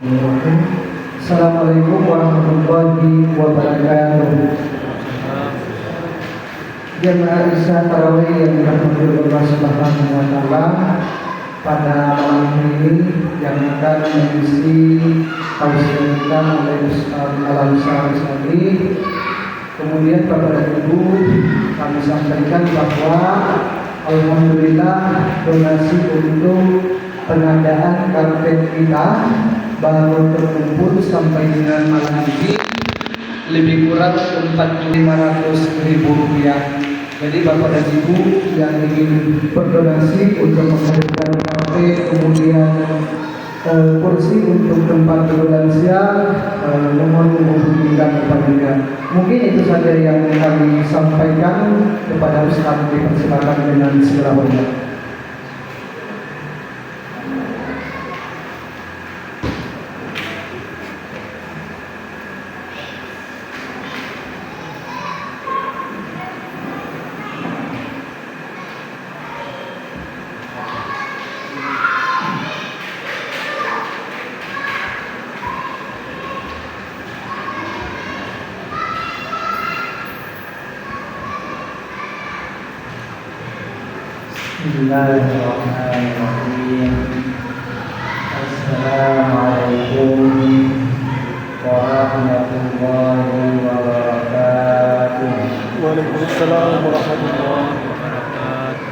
Assalamualaikum warahmatullahi wabarakatuh. Jemaah Isya Tarawih yang dirahmati Allah Subhanahu wa Ta'ala, pada malam ini yang akan mengisi tausiah oleh Ustaz Al-Ansari tadi. Kemudian Bapak dan Ibu, kami sampaikan bahwa alhamdulillah donasi untuk pengadaan karpet kita baru terkumpul sampai dengan malam ini lebih kurang 4.500.000 rupiah. Jadi Bapak dan Ibu yang ingin berdonasi untuk memberikan karpet, kemudian kursi untuk tempat berlansia, mohon menghubungi kepadanya. Mungkin itu saja yang kami sampaikan kepada Ustaz. Dipersilakan dengan segala hormat. Bismillahirrahmanirrahim. Assalamualaikum warahmatullahi wabarakatuh. Waalaikumsalam warahmatullahi wabarakatuh.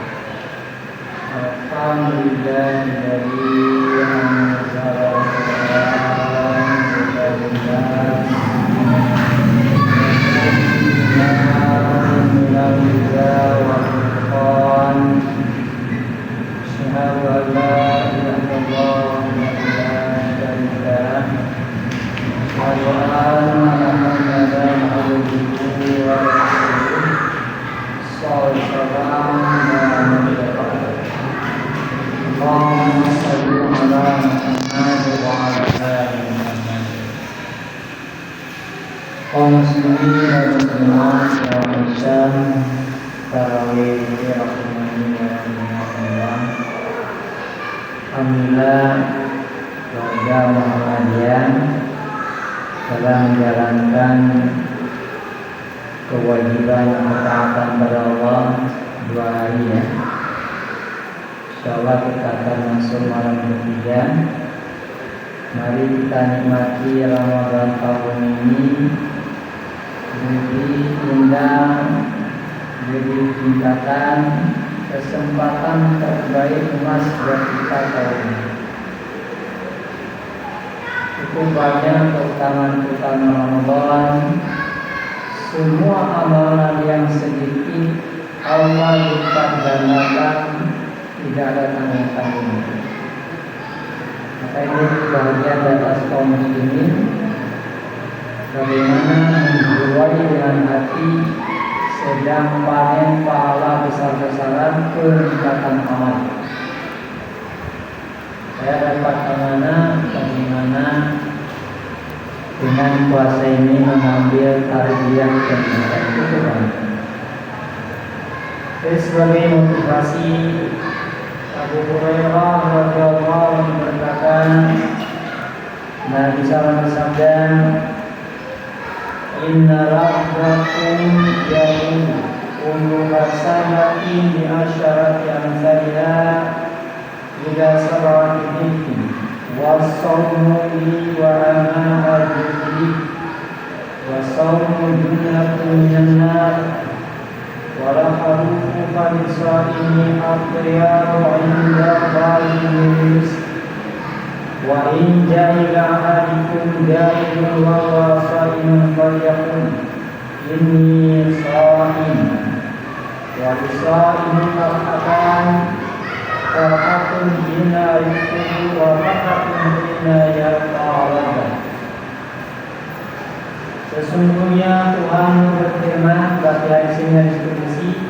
Alhamdulillah, warga Muhammadiyah dalam menjalankan kewajiban ketaatan pada Allah 2 hari ya. Insyaallah kita akan masuk malam ketiga. Mari kita nikmati Ramadan tahun ini. Jadi indah, jadi tingkatan kesempatan terbaik emas buat kita tahun ini. Cukup banyak keutamaan Ramadan. Semua amalan yang sedikit Allah lipat gandakan, tidak ada tanggung-tanggung. Maka ini bahagian dari atas kaum muslimin, bagaimana menjiwai dengan hati sedang panen pahala besar-besaran peningkatan amal. Saya dapat amanah bagaimana dengan puasa ini mengambil tarbiyah pendidikan itu banyak. Sebagai motivasi, Abu Hurairah radhiyallahu anhu berkata, Nabi SAW bersabda, Inna rabbakum yaqulu kullu hasanatin bi asyarati amsalha ila sab'ati dhifin was-sawmu li wa ana ajri was-sawmu junnatun minan nar wa la harufu fal-sa'imi atyaru 'inda Allahi wa in jahila ahadikum jahilun wa huwa sha'imun falyaqul inni sha'im wa li-sha'imin farhatun bima yuhibbu wa farhatun bima yarda. Sesungguhnya Tuhan berfirman bagi hadisnya diskusi,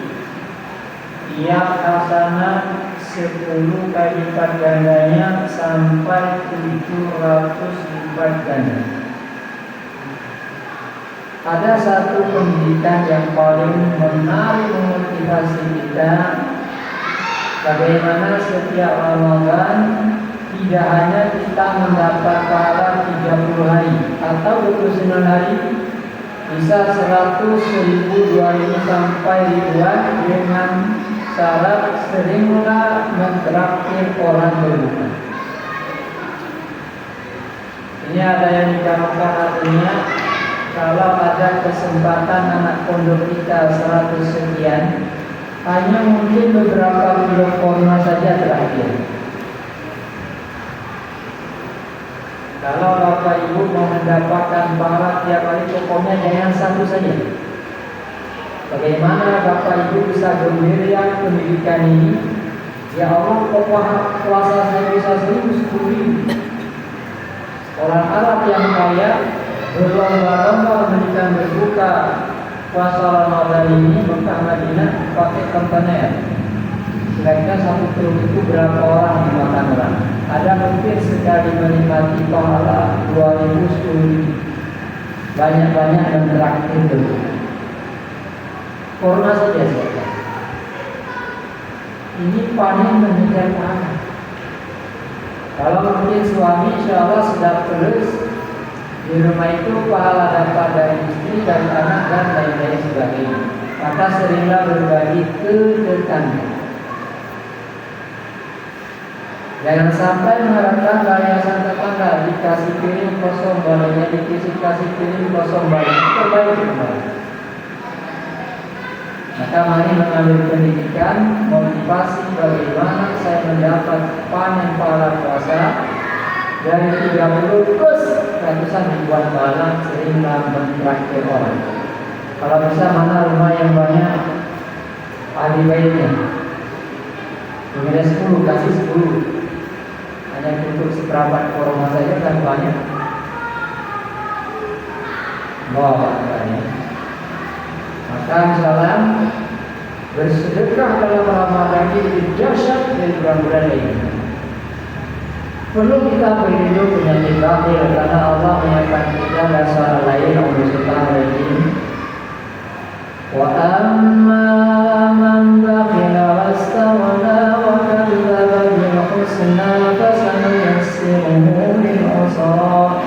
tiap hasanah 10 kali lipat gandanya sampai 700 lipat ganda. Ada satu pendidikan yang paling menarik memotivasi kita, bagaimana setiap Ramadan tidak hanya kita mendapat pahala hari atau 29 hari, bisa 100, 1000, 2000 sampai ribuan dengan syarat seringlah mentraktir orang berbuka. Ini ada yang dikatakan artinya kalau ada kesempatan anak pondok kita 100 sekian, hanya mungkin beberapa kilo korma saja terakhir. Kalau Bapak Ibu mau mendapatkan pahala tiap hari, pokoknya jangan satu saja. Bagaimana Bapak Ibu bisa gembira pendidikan ini? Ya Allah, kok puasa saya bisa 1000. Orang Arab yang kaya berlomba-lomba memberikan berbuka puasa Ramadan ini Mekah Madinah pakai kontainer. Kira-kira 1 truk itu berapa orang dimakan orang? Ada mungkin sekali menikmati pahala 2000, 10.000. Banyak-banyak dan terakhir dulu. Korma saja saja. Ini paling mengejar pahala. Kalau mungkin suami insya Allah sedang terus di rumah itu pahala dapat dari istri, dari anak dan lain-lain sebagainya. Maka seringlah berbagi ke tetangga. Jangan sampai mengharapkan yayasan tetangga dikasih piring kosong baliknya, dikasih piring kosong balik. Terbaik kembali. Maka mari mengambil pendidikan, motivasi bagaimana saya mendapat panen pahala puasa dari 30 plus ratusan ribuan pahala seringlah mentraktir orang. Kalau bisa mana rumah yang banyak ahli baiknya, kemudian 10 kasih 10. Hanya untuk seperempat korma saja kan banyak. Banyak. Maka misalnya bersedekah dalam Ramadan ini lebih dahsyat dari bulan-bulan lainnya. Perlu kita berlindung penyakit bakhil karena Allah menyatakan kita dan suara lain Allah Subhanahu wa taala. Wa amma man bakhila wastaghna wa kadzdzaba bil husna fasanuyassiruhu lil usra.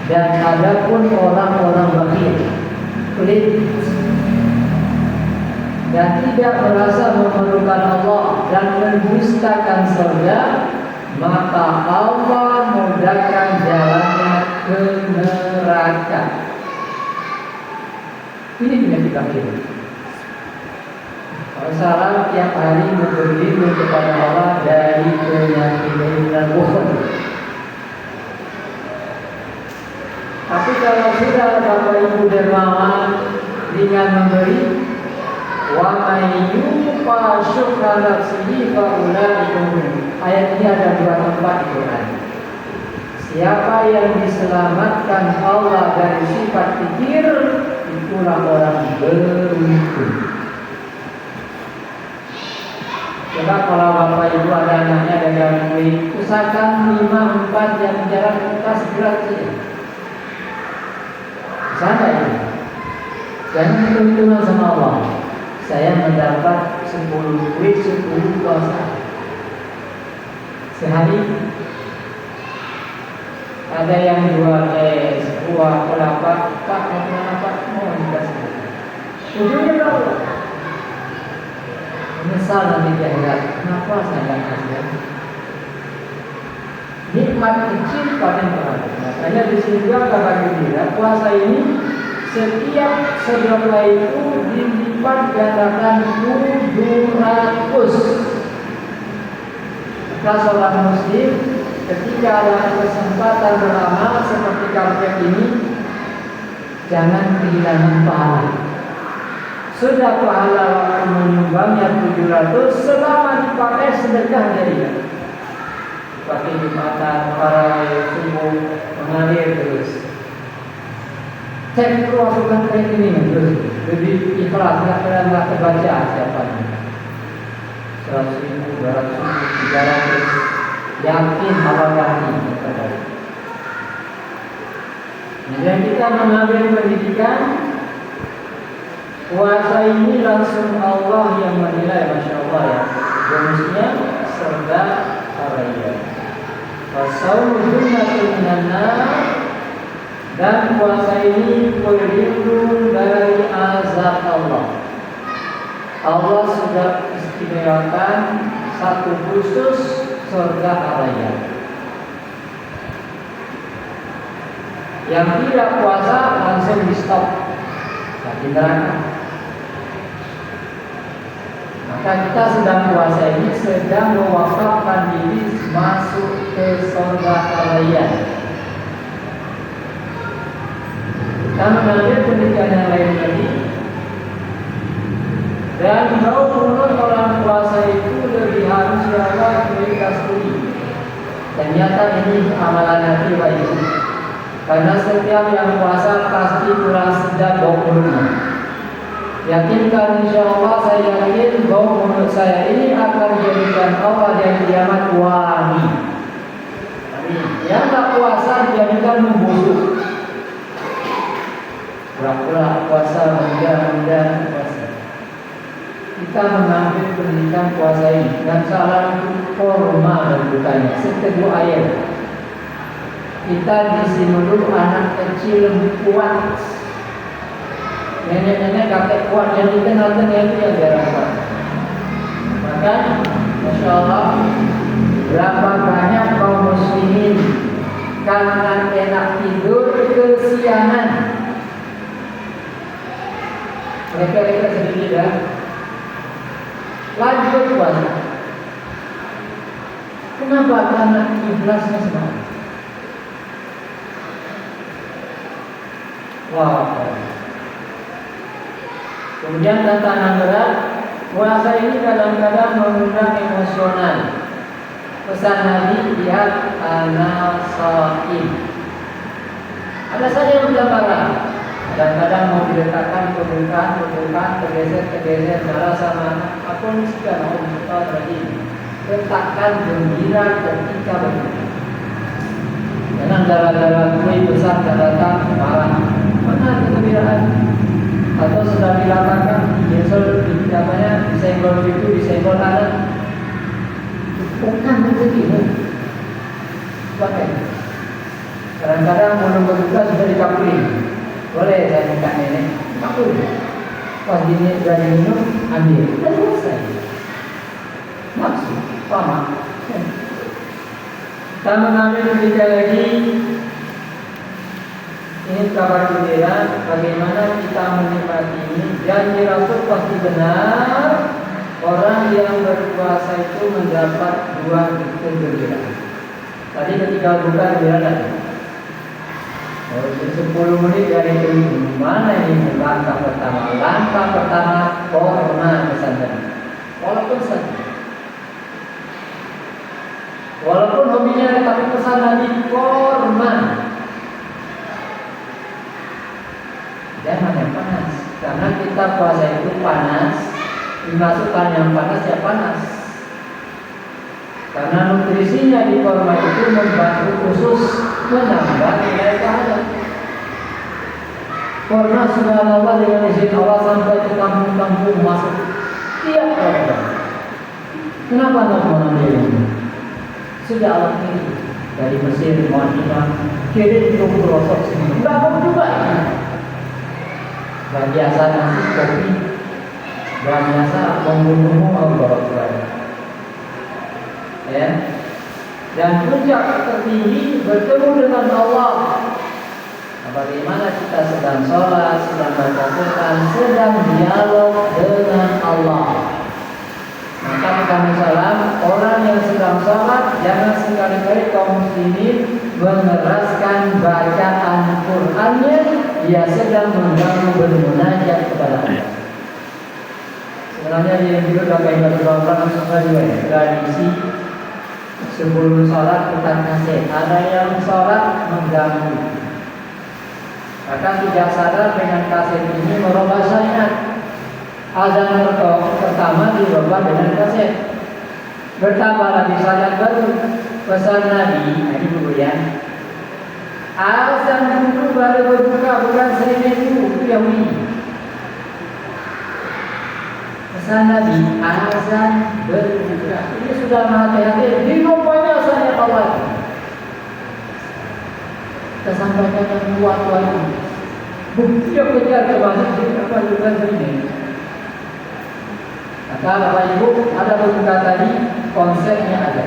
Dan adapun orang-orang bakhil, pelit dan tidak merasa memerlukan Allah dan mendustakan surga, maka Allah mudahkan jalannya ke neraka. Ini penyakit bakhil. Salah tiap hari berlindung kepada Allah dari penyakit dan bukhul. Tapi kalau sudah Bapak Ibu dermawan, ringan memberi, wa may yuqa syukra nafsihi fa ulaika hum. Ayat ini ada 2 tempat di Quran. Siapa yang diselamatkan Allah dari sifat pikir, itulah orang beruntung. Coba kalau Bapak Ibu ada anaknya dagang kue, usahakan 5-4 jam jalan kas berat saja. Sana ini, jangan hitung-hitungan sama Allah. Saya mendapat 10 kue, 10 puasa. Sehari ada yang jual es, buah, kelapa, Pak, mau kemana Pak? Mau dikasih. Ujungnya Allah. Menyesal nanti di akhirat. Kenapa saya tidak kasih? Nikmat kecil pada pahala. Makanya di sini juga kabar gembira, puasa ini setiap sedekah itu dilipat gandakan 700. Maka seorang muslim ketika ada kesempatan beramal seperti karpet ini, jangan kehilangan pahala. Sudah pahala waktu menyumbangnya 700 selama dipakai sedekah jariah. Pakai Jumatan, para subuh mengalir terus. Cek masukan rekening terus lebih ikhlas, nggak terbaca siapanya. 100.000, 200.000, 300, yakin awal kali. Dan kita mengambil pendidikan, puasa ini langsung Allah yang menilai, Masya Allah ya. Bonusnya serba araya. Fasawmu junnatun minan nar Dan puasa ini pelindung dari azab Allah. Allah sudah istimewakan satu khusus surga Ar-Rayyan. Yang tidak puasa langsung di stop, di neraka. Maka kita sedang puasa ini sedang mewakafkan diri masuk ke surga Ar-Rayyan. Kita mengambil pendidikan yang lain lagi. Dan menurut orang puasa itu lebih harus dilakukan mereka studi. Ternyata ini amalan hati baik. Karena setiap yang puasa pasti kurang sedap bau mulutnya. Yakinkan insya Allah, saya yakin bau mulut saya ini akan dijadikan Allah dari kiamat wangi. Yang tak puasa dijadikan membusuk. Pura-pura puasa, mudah-mudahan puasa. Kita mengambil pendidikan puasa ini dan salah formal dan bukannya seteguh ayat. Kita disimulur anak kecil kuat, nenek-nenek kakek kuat yang dikenal-kenal itu yang diharapkan. Maka Masya Allah, berapa banyak kaum muslimin karena enak tidur kesiangan. Mereka sedikit ya. Lanjut puasa. Kenapa? Karena ikhlasnya semangat. Wow. Kemudian tantangan berat, puasa ini kadang-kadang mengundang emosional. Pesan Nabi, lihat ana shaim. Ada saja yang bergambaran. Kadang-kadang mau diletakkan kebukaan, tergeser, marah sama apa nih sudah mau kita tadi. Letakkan gembira ketika berbuka. Jangan gara-gara kue besar datang marah. Mana kegembiraan? Atau sedang dilakukan digesel, disenggol itu, disenggol kanan. Bukan begitu. Pakai. Kadang-kadang belum berbuka sudah dikapuri. Boleh saya minta nenek, aku pas ini sudah diminum, ambil, sudah selesai. Maksud, paham? Kita mengambil berita lagi. Ini kabar gembira, bagaimana kita menikmati ini. Janji Rasul pasti benar. Orang yang berpuasa itu mendapat dua kegembiraan. Tadi ketika buka gembira 10 menit dari itu, mana ini langkah pertama? Langkah pertama, korma pesantren. Walaupun hobinya tapi pesan Nabi korma. Jangan yang panas, karena kita puasa itu panas. Dimasukkan yang panas ya panas. Karena nutrisinya di korma itu membantu khusus menambah nilai pahala. Korma subhanallah dengan izin Allah sampai ke kampung-kampung masuk tiap korma. Kenapa tak mengambil ini? Sudah Allah ini dari Mesir, Madinah, kirim ke pelosok sini. Berapa juga ini? Gak biasa nasi kopi, gak biasa membunuh Allah. Ya. Dan puncak tertinggi bertemu dengan Allah. Bagaimana kita sedang sholat, sedang baca Quran, sedang dialog dengan Allah. Maka kami salam, orang yang sedang sholat jangan sekali-kali kaum muslimin mengeraskan bacaan Qurannya. Dia sedang mengganggu bermunajat kepada Allah. Sebenarnya yang juga kaidah Quran sesuai tradisi. Sebelum sholat putar kaset. Ada yang sholat mengganggu. Maka tidak sadar dengan kaset ini merubah syariat. Azan pertama dirubah dengan kaset. Bertambah lagi syariat baru. Pesan Nabi, ini dulu ya. Azan dulu baru berbuka, bukan sering itu Yahudi. Pesan Nabi, azan berbuka. Ini sudah hati-hati. Dirubahnya syariat Allah. Kita sampaikan yang kuat-kuat ini. Bukti yang kejar ke masjid apa juga ini. Maka Bapak Ibu ada berbuka tadi konsepnya ada.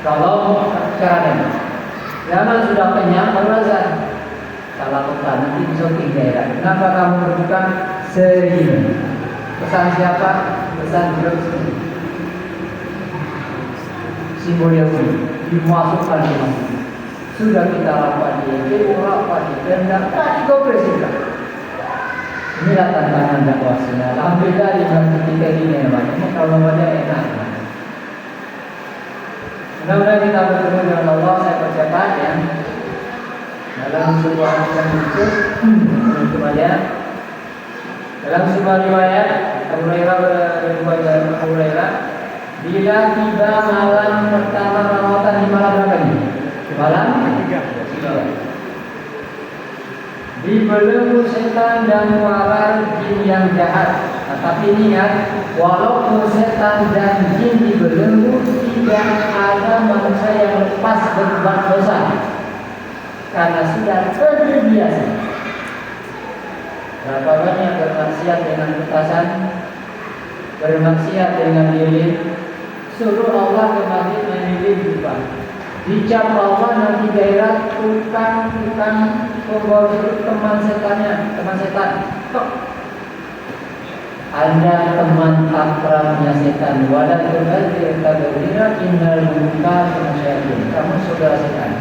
Kalau caranya, jangan sudah kenyang baru azan. Kalau lupa nanti bisa daerah. Kenapa kamu berbuka segini? Pesan siapa? Pesan grup sini. Simboliasi dimasukkan di masjid. Sudah kita rapat di rapat di tenda tadi kau presiden. Inilah tantangan dakwah sunnah. Alhamdulillah di masjid kita ini namanya kalau namanya enak. Mudah-mudahan kita bertemu dengan Allah. Saya percepat ya. Dalam sebuah hadis itu semuanya dalam sebuah riwayat Abu Hurairah bila tiba malam pertama Ramadan di malam berapa ini? Malam ketiga. Dibelenggu setan dan warar jin yang jahat. Nah, tapi ingat, walaupun setan dan jin dibelenggu, tidak ada manusia yang lepas berbuat dosa. Karena sudah terbiasa. Berapa banyak bermaksiat dengan petasan, bermaksiat dengan lilin, suruh Allah ke masjid menilin juga. Dicap Allah nanti daerah tukang pembawa teman setannya, teman setan. Kok Anda teman akrabnya setan? Walau berbagai tabirina innal muka syaitan. Kamu saudara setan.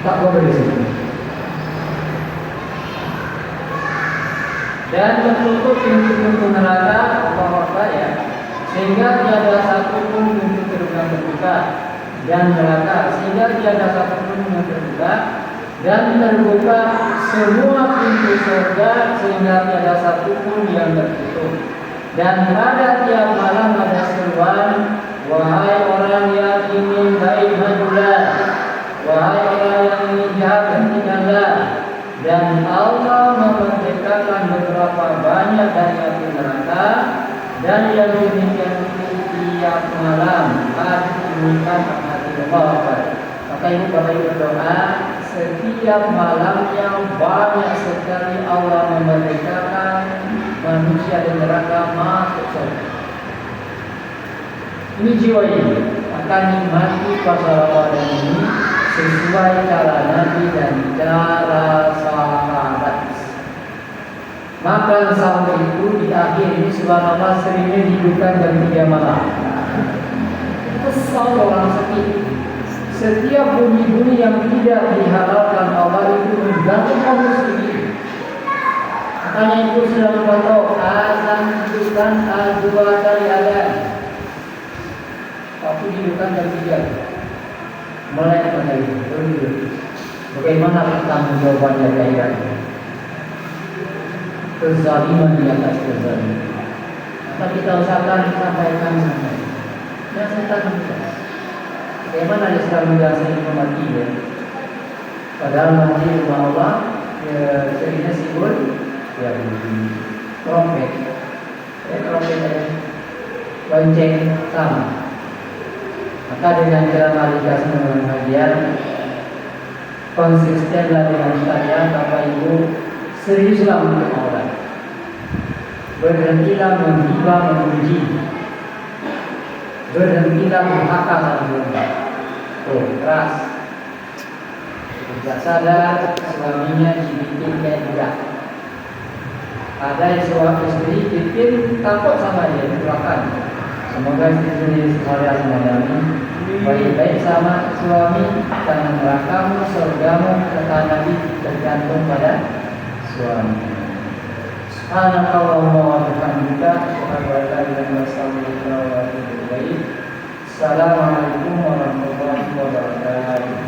Tak boleh di sini. Dan menutup pintu-pintu neraka Allah ya, sehingga tiada satu pun pintu surga terbuka dan neraka, sehingga tiada satu pun yang terbuka dan terbuka semua pintu surga sehingga tiada satu pun yang tertutup. Dan pada tiap malam ada seruan, wahai orang yang ingin baik majulah, wahai orang yang ingin jahat hentikanlah. Dan Allah memerdekakan beberapa banyak dari api neraka. Dan yang demikian itu tiap malam harus diberikan hati Allah. Maka ibu bapak ibu berdoa setiap malam yang banyak sekali Allah memerdekakan manusia dari neraka masuk surga. Ini jiwa ini akan nikmati puasa Ramadan ini sesuai cara Nabi dan cara sahabat. Maka sahur itu di akhir ini subhanallah seringnya dihidupkan jam 3 malam. Kesal orang sakit. Setiap bunyi-bunyi yang tidak dihalalkan Allah itu mengganggu kaum muslimin. Makanya itu sudah memantau azan dihidupkan dua kali azan. Waktu dihidupkan jam 3. Mulai pada itu, bagaimana pertanggung jawabannya daerah? Kezaliman di atas kezaliman. Maka kita usahakan sampaikan sampai. Dan setan menjelas. Bagaimana Islam menjelaskan informasi ya? Padahal masjid rumah Allah, seringnya simbol ya trompet, trompet, lonceng sama. Maka dengan ceramah dikasih dengan hadiah, konsistenlah dengan syariat Bapak Ibu, seriuslah untuk orang. Berhentilah menghibah memuji, berhentilah menghakal dan tuh keras. Tidak sadar suaminya dibikin kayak budak. Ada suami istri bikin takut sama dia di belakang. Semoga istri saya mengalami baik-baik sama suami, dan nerakamu, surgamu, kata Nabi tergantung pada suami. Subhanakallahumma wa bihamdika, asyhadu an la ilaha illa anta, Assalamualaikum warahmatullahi wabarakatuh.